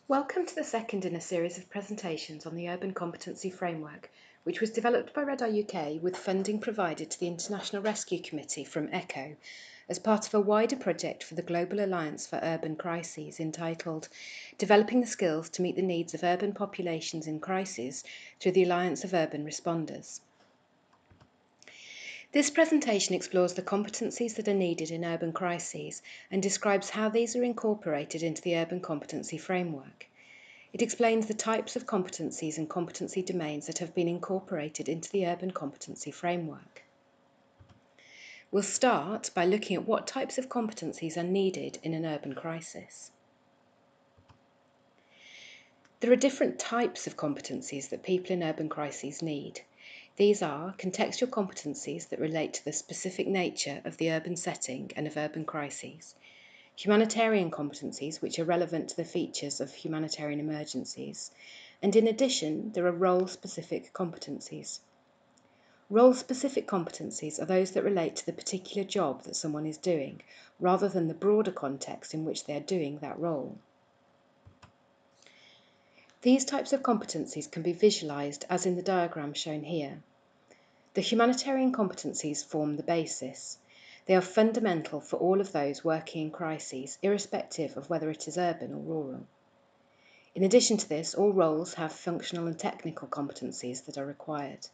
Welcome to the second in a series of presentations on the Urban Competency Framework, which was developed by RedR UK with funding provided to the International Rescue Committee from ECHO as part of a wider project for the Global Alliance for Urban Crises entitled Developing the Skills to Meet the Needs of Urban Populations in Crisis through the Alliance of Urban Responders. This presentation explores the competencies that are needed in urban crises and describes how these are incorporated into the Urban Competency Framework. It explains the types of competencies and competency domains that have been incorporated into the Urban Competency Framework. We'll start by looking at what types of competencies are needed in an urban crisis. There are different types of competencies that people in urban crises need. These are contextual competencies that relate to the specific nature of the urban setting and of urban crises, humanitarian competencies which are relevant to the features of humanitarian emergencies, and in addition there are role-specific competencies. Role-specific competencies are those that relate to the particular job that someone is doing, rather than the broader context in which they are doing that role. These types of competencies can be visualised as in the diagram shown here. The humanitarian competencies form the basis. They are fundamental for all of those working in crises, irrespective of whether it is urban or rural. In addition to this, all roles have functional and technical competencies that are required.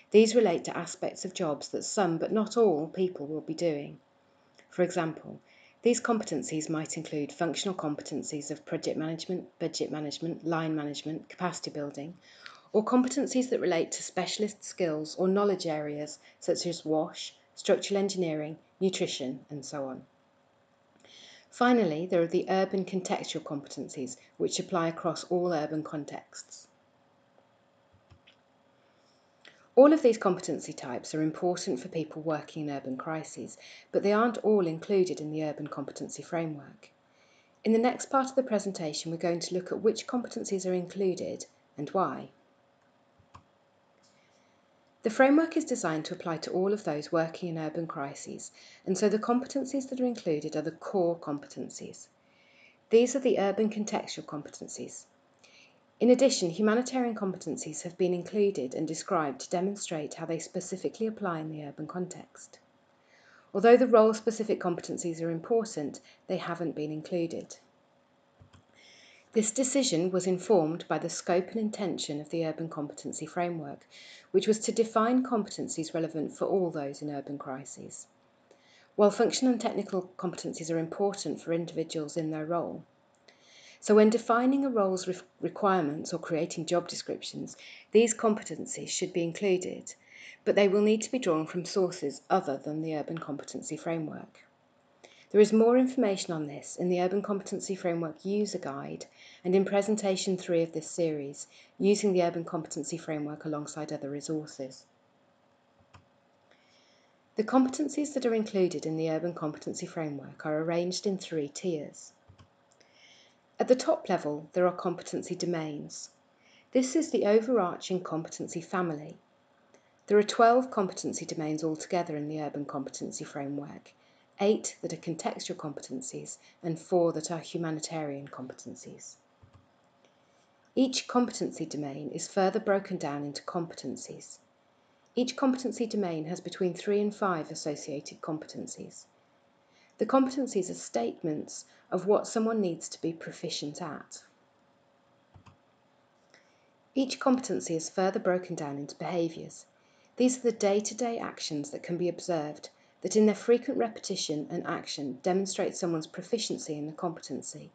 These relate to aspects of jobs that some, but not all, people will be doing. For example, these competencies might include functional competencies of project management, budget management, line management, capacity building, or competencies that relate to specialist skills or knowledge areas such as WASH, structural engineering, nutrition, and so on. Finally, there are the urban contextual competencies, which apply across all urban contexts. All of these competency types are important for people working in urban crises, but they aren't all included in the Urban Competency Framework. In the next part of the presentation, we're going to look at which competencies are included and why. The framework is designed to apply to all of those working in urban crises, and so the competencies that are included are the core competencies. These are the urban contextual competencies. In addition, humanitarian competencies have been included and described to demonstrate how they specifically apply in the urban context. Although the role-specific competencies are important, they haven't been included. This decision was informed by the scope and intention of the Urban Competency Framework, which was to define competencies relevant for all those in urban crises. While functional and technical competencies are important for individuals in their role, so when defining a role's requirements or creating job descriptions, these competencies should be included, but they will need to be drawn from sources other than the Urban Competency Framework. There is more information on this in the Urban Competency Framework User Guide and in Presentation 3 of this series, using the Urban Competency Framework alongside other resources. The competencies that are included in the Urban Competency Framework are arranged in 3 tiers. At the top level, there are competency domains. This is the overarching competency family. There are 12 competency domains altogether in the Urban Competency Framework, 8 that are contextual competencies and 4 that are humanitarian competencies. Each competency domain is further broken down into competencies. Each competency domain has between 3 and 5 associated competencies. The competencies are statements of what someone needs to be proficient at. Each competency is further broken down into behaviours. These are the day-to-day actions that can be observed that in their frequent repetition and action demonstrate someone's proficiency in the competency.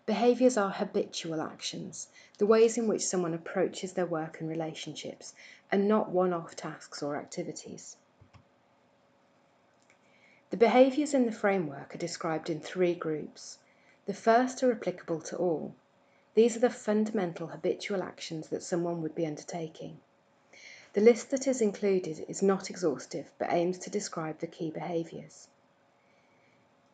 Behaviours are habitual actions, the ways in which someone approaches their work and relationships, and not one-off tasks or activities. The behaviours in the framework are described in 3 groups. The first are applicable to all. These are the fundamental habitual actions that someone would be undertaking. The list that is included is not exhaustive, but aims to describe the key behaviours.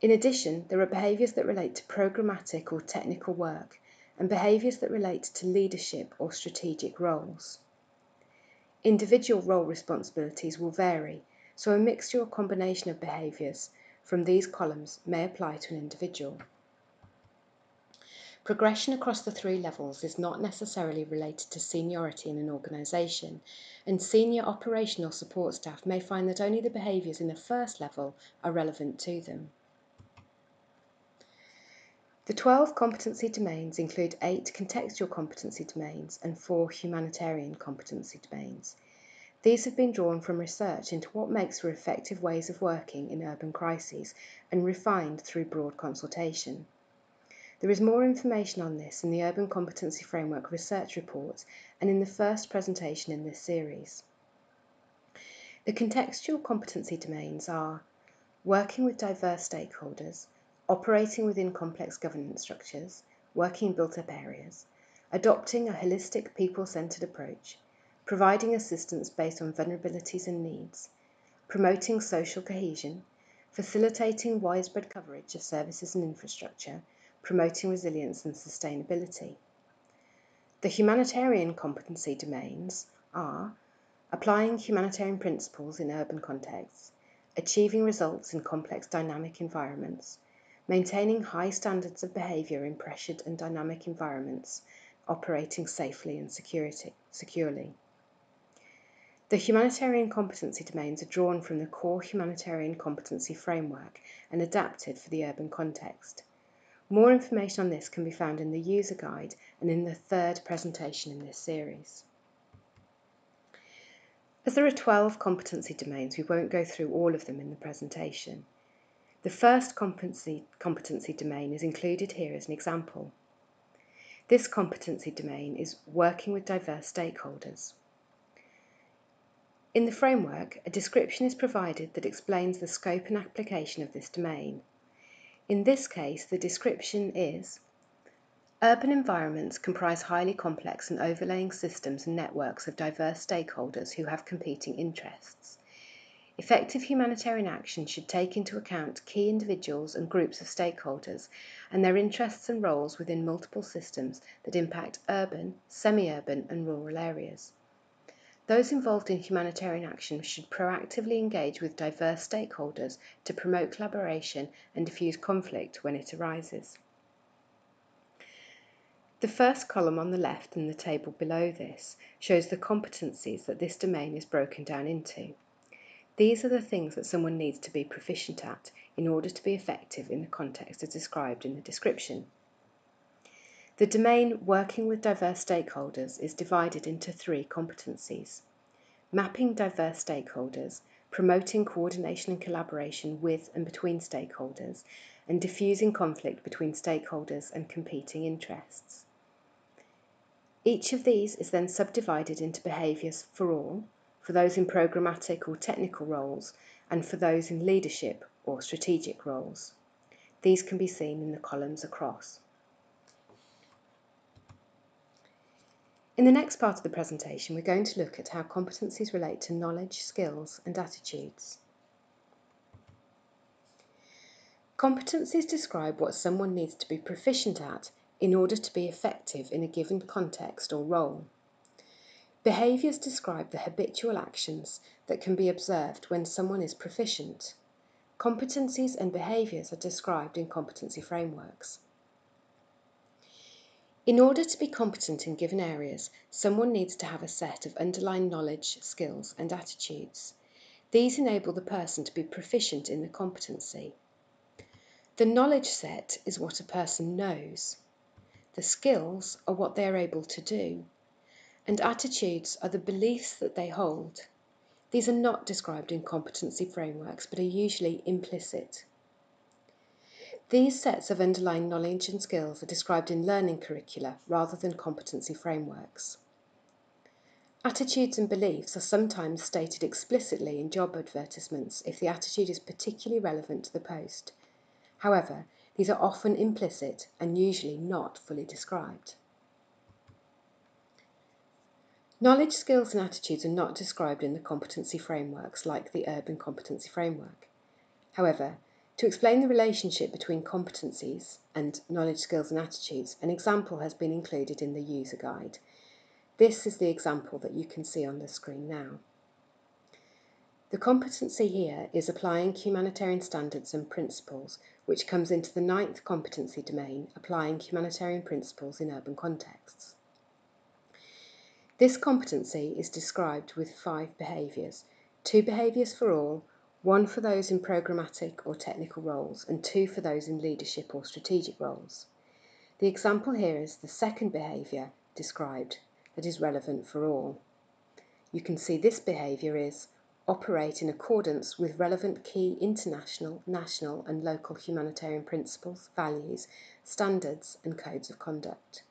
In addition, there are behaviours that relate to programmatic or technical work, and behaviours that relate to leadership or strategic roles. Individual role responsibilities will vary, so a mixture or combination of behaviours from these columns may apply to an individual. Progression across the 3 levels is not necessarily related to seniority in an organisation, and senior operational support staff may find that only the behaviours in the first level are relevant to them. The 12 competency domains include 8 contextual competency domains and 4 humanitarian competency domains. These have been drawn from research into what makes for effective ways of working in urban crises and refined through broad consultation. There is more information on this in the Urban Competency Framework research report and in the first presentation in this series. The contextual competency domains are working with diverse stakeholders, operating within complex governance structures, working in built-up areas, adopting a holistic people-centred approach, providing assistance based on vulnerabilities and needs, promoting social cohesion, facilitating widespread coverage of services and infrastructure, promoting resilience and sustainability. The humanitarian competency domains are applying humanitarian principles in urban contexts, achieving results in complex dynamic environments, maintaining high standards of behaviour in pressured and dynamic environments, operating safely and securely. The humanitarian competency domains are drawn from the core Humanitarian Competency Framework and adapted for the urban context. More information on this can be found in the user guide and in the third presentation in this series. As there are 12 competency domains, we won't go through all of them in the presentation. The first competency domain is included here as an example. This competency domain is working with diverse stakeholders. In the framework, a description is provided that explains the scope and application of this domain. In this case, the description is: urban environments comprise highly complex and overlaying systems and networks of diverse stakeholders who have competing interests. Effective humanitarian action should take into account key individuals and groups of stakeholders and their interests and roles within multiple systems that impact urban, semi-urban and rural areas. Those involved in humanitarian action should proactively engage with diverse stakeholders to promote collaboration and diffuse conflict when it arises. The first column on the left and the table below this shows the competencies that this domain is broken down into. These are the things that someone needs to be proficient at in order to be effective in the context as described in the description. The domain working with diverse stakeholders is divided into 3 competencies: mapping diverse stakeholders, promoting coordination and collaboration with and between stakeholders, and diffusing conflict between stakeholders and competing interests. Each of these is then subdivided into behaviours for all, for those in programmatic or technical roles, and for those in leadership or strategic roles. These can be seen in the columns across. In the next part of the presentation, we're going to look at how competencies relate to knowledge, skills, and attitudes. Competencies describe what someone needs to be proficient at in order to be effective in a given context or role. Behaviours describe the habitual actions that can be observed when someone is proficient. Competencies and behaviours are described in competency frameworks. In order to be competent in given areas, someone needs to have a set of underlying knowledge, skills, and attitudes. These enable the person to be proficient in the competency. The knowledge set is what a person knows. The skills are what they are able to do. And attitudes are the beliefs that they hold. These are not described in competency frameworks, but are usually implicit. These sets of underlying knowledge and skills are described in learning curricula rather than competency frameworks. Attitudes and beliefs are sometimes stated explicitly in job advertisements if the attitude is particularly relevant to the post. However, these are often implicit and usually not fully described. Knowledge, skills and attitudes are not described in the competency frameworks like the Urban Competency Framework. However, to explain the relationship between competencies and knowledge, skills and attitudes, an example has been included in the user guide. This is the example that you can see on the screen now. The competency here is applying humanitarian standards and principles, which comes into the 9th competency domain, applying humanitarian principles in urban contexts. This competency is described with 5 behaviours, 2 behaviours for all, 1 for those in programmatic or technical roles, and 2 for those in leadership or strategic roles. The example here is the 2nd behaviour described that is relevant for all. You can see this behaviour is operate in accordance with relevant key international, national and local humanitarian principles, values, standards and codes of conduct.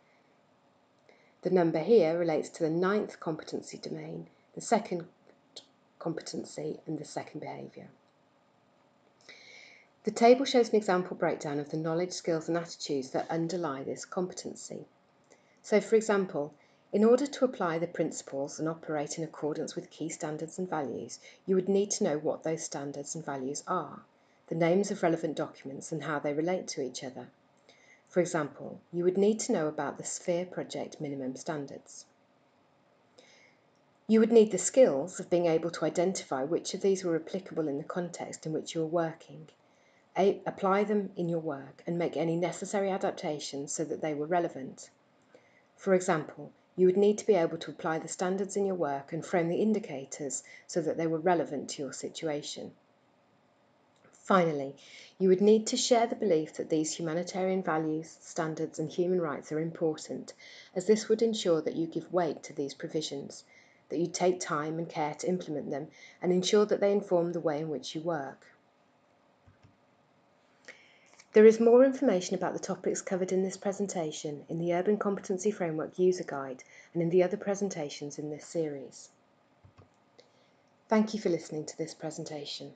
The number here relates to the 9th competency domain, the 2nd competency and the 2nd behaviour. The table shows an example breakdown of the knowledge, skills and attitudes that underlie this competency. So for example, in order to apply the principles and operate in accordance with key standards and values, you would need to know what those standards and values are, the names of relevant documents and how they relate to each other. For example, you would need to know about the Sphere Project minimum standards. You would need the skills of being able to identify which of these were applicable in the context in which you were working, apply them in your work and make any necessary adaptations so that they were relevant. For example, you would need to be able to apply the standards in your work and frame the indicators so that they were relevant to your situation. Finally, you would need to share the belief that these humanitarian values, standards and human rights are important, as this would ensure that you give weight to these provisions, that you take time and care to implement them, and ensure that they inform the way in which you work. There is more information about the topics covered in this presentation in the Urban Competency Framework User Guide and in the other presentations in this series. Thank you for listening to this presentation.